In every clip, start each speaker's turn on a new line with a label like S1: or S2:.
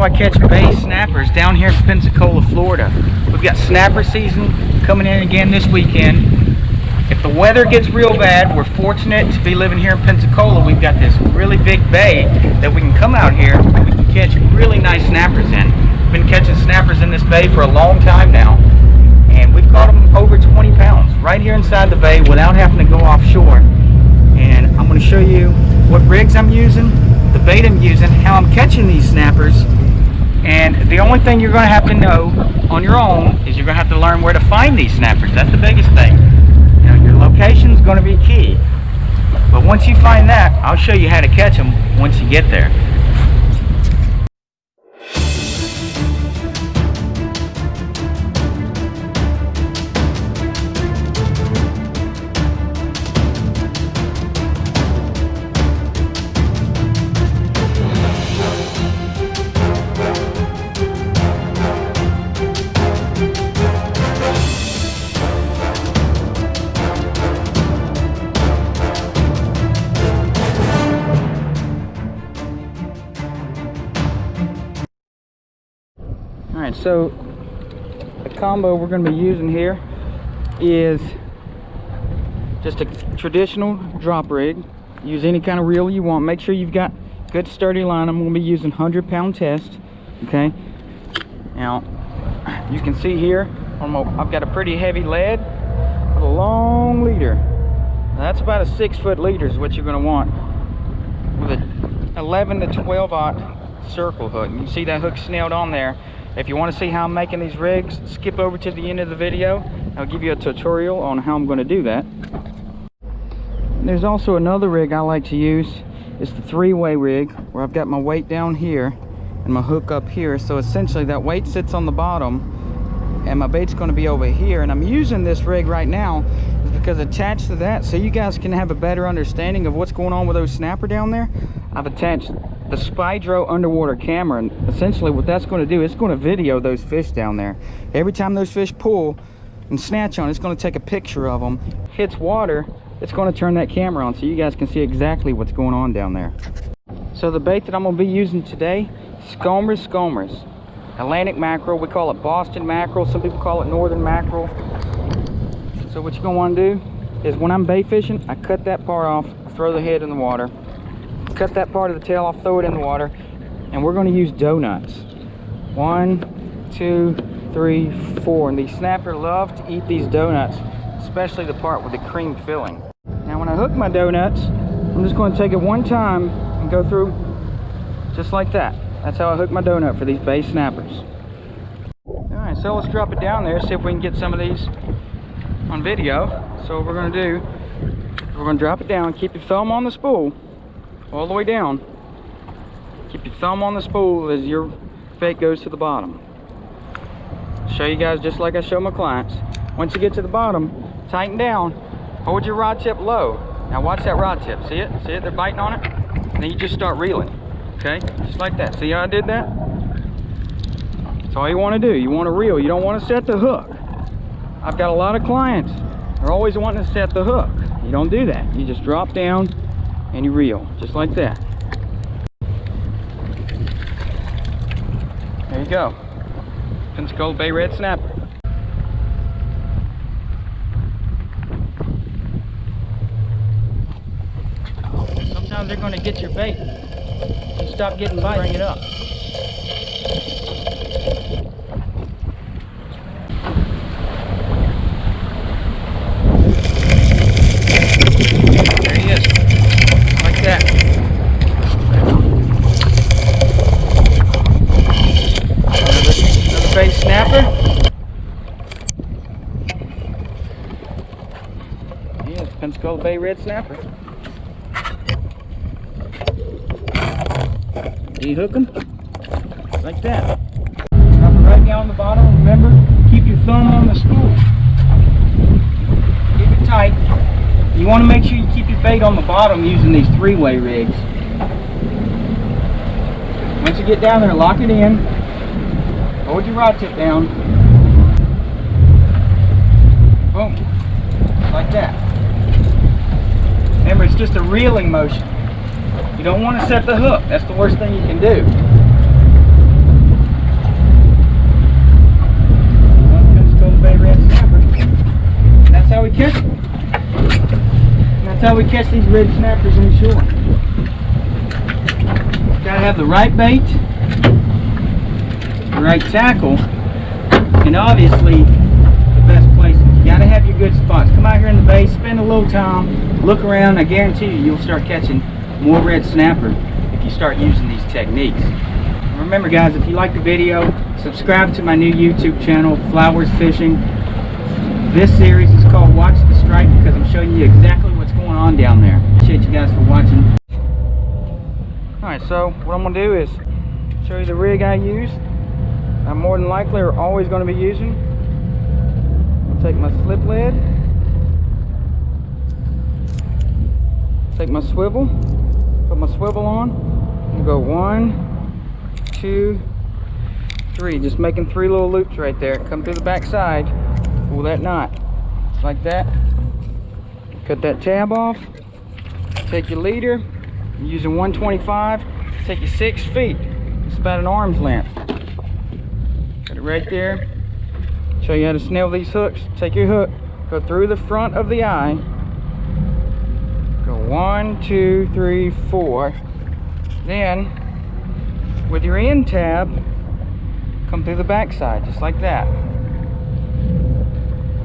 S1: how I catch bay snappers down here in Pensacola, Florida. We've got snapper season coming in again this weekend. If the weather gets real bad, we're fortunate to be living here in Pensacola. We've got this really big bay that we can come out here and we can catch really nice snappers in. We've been catching snappers in this bay for a long time now, and we've caught them over 20 pounds right here inside the bay without having to go offshore. And I'm going to show you what rigs I'm using, the bait I'm using, how I'm catching these snappers. And the only thing you're going to have to know on your own is you're going to have to learn where to find these snappers. That's the biggest thing. You know, your location is going to be key. But once you find that, I'll show you how to catch them once you get there. Alright, so the combo we're going to be using here is just a traditional drop rig. Use any kind of reel you want. Make sure you've got good sturdy line. I'm going to be using 100-pound test. Okay. Now you can see here I've got a pretty heavy lead with a long leader. Now, that's about a 6-foot leader is what you're going to want with a 11 to 12-aught circle hook. You can see that hook snailed on there. If you want to see how I'm making these rigs, skip over to the end of the video. I'll give you a tutorial on how I'm going to do that. And there's also another rig I like to use. It's the 3-way rig, where I've got my weight down here and my hook up here. So essentially that weight sits on the bottom and my bait's going to be over here. And I'm using this rig right now because attached to that, so you guys can have a better understanding of what's going on with those snapper down there, I've attached the Spydro underwater camera, and essentially what that's going to do is it's going to video those fish down there. Every time those fish pull and snatch on, it's going to take a picture of them. Hits water, it's going to turn that camera on so you guys can see exactly what's going on down there. So the bait that I'm going to be using today, Skomers. Atlantic mackerel, we call it Boston mackerel, some people call it northern mackerel. So what you're going to want to do is when I'm bait fishing, I cut that part off, throw the head in the water. Cut that part of the tail off, throw it in the water, and we're going to use donuts. 1, 2, 3, 4. And these snapper love to eat these donuts, especially the part with the cream filling. Now when I hook my donuts, I'm just going to take it one time and go through just like that. That's how I hook my donut for these bay snappers. Alright, so let's drop it down there, see if we can get some of these on video. So what we're going to do, we're going to drop it down, keep your thumb on the spool all the way down. Keep your thumb on the spool as your bait goes to the bottom. Show you guys just like I show my clients. Once you get to the bottom, tighten down, hold your rod tip low. Now watch that rod tip, see it? See it? They're biting on it? And then you just start reeling, okay? Just like that. See how I did that? That's all you want to do. You want to reel, you don't want to set the hook. I've got a lot of clients, they're always wanting to set the hook. You don't do that. You just drop down and you reel, just like that. There you go. Pensacola Bay Red Snapper. Sometimes they're going to get your bait. You stop getting bite, bring it up. There he is. Like that. Another bait snapper. Yeah, it's Pensacola Bay Red Snapper. You hook them like that. Drop it right down the bottom. Remember, keep your thumb on the spool. Keep it tight. You want to make sure you keep your bait on the bottom using these 3-way rigs. Once you get down there, lock it in. Hold your rod tip down. Boom. Like that. Remember, it's just a reeling motion. You don't want to set the hook. That's the worst thing you can do. That's how we catch these red snappers on shore. Gotta have the right bait, the right tackle, and obviously the best places. You gotta have your good spots. Come out here in the bay, spend a little time, look around. I guarantee you'll start catching more red snapper if you start using these techniques. Remember guys, if you like the video, subscribe to my new YouTube channel, Flowers Fishing. This series is called Watch the Strike because I'm showing you exactly what's going on down there. Appreciate you guys for watching. Alright, so what I'm going to do is show you the rig I use. I'm more than likely are always going to be using. I'll take my slip lead, take my swivel, put my swivel on, and go 1, 2, 3. Just making 3 little loops right there. Come through the back side, pull that knot, just like that. Cut that tab off, take your leader, I'm using 125, take you 6 feet, it's about an arm's length. Got it right there. Show you how to snail these hooks. Take your hook, go through the front of the eye, go 1, 2, 3, 4. Then with your end tab, come through the back side, just like that.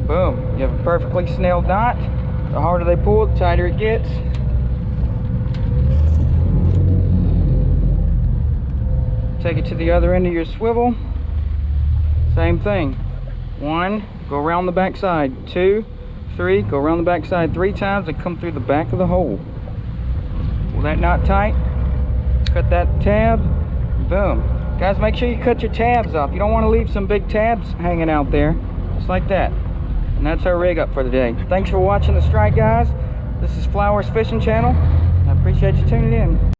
S1: Boom, you have a perfectly snailed knot. The harder they pull, the tighter it gets. Take it to the other end of your swivel. Same thing. 1, go around the back side. 2, 3, go around the back side 3 times and come through the back of the hole. Pull that knot tight. Cut that tab. Boom. Guys, make sure you cut your tabs off. You don't want to leave some big tabs hanging out there. Just like that. And that's our rig up for the day. Thanks for watching the strike, guys. This is Flowers Fishing Channel. I appreciate you tuning in.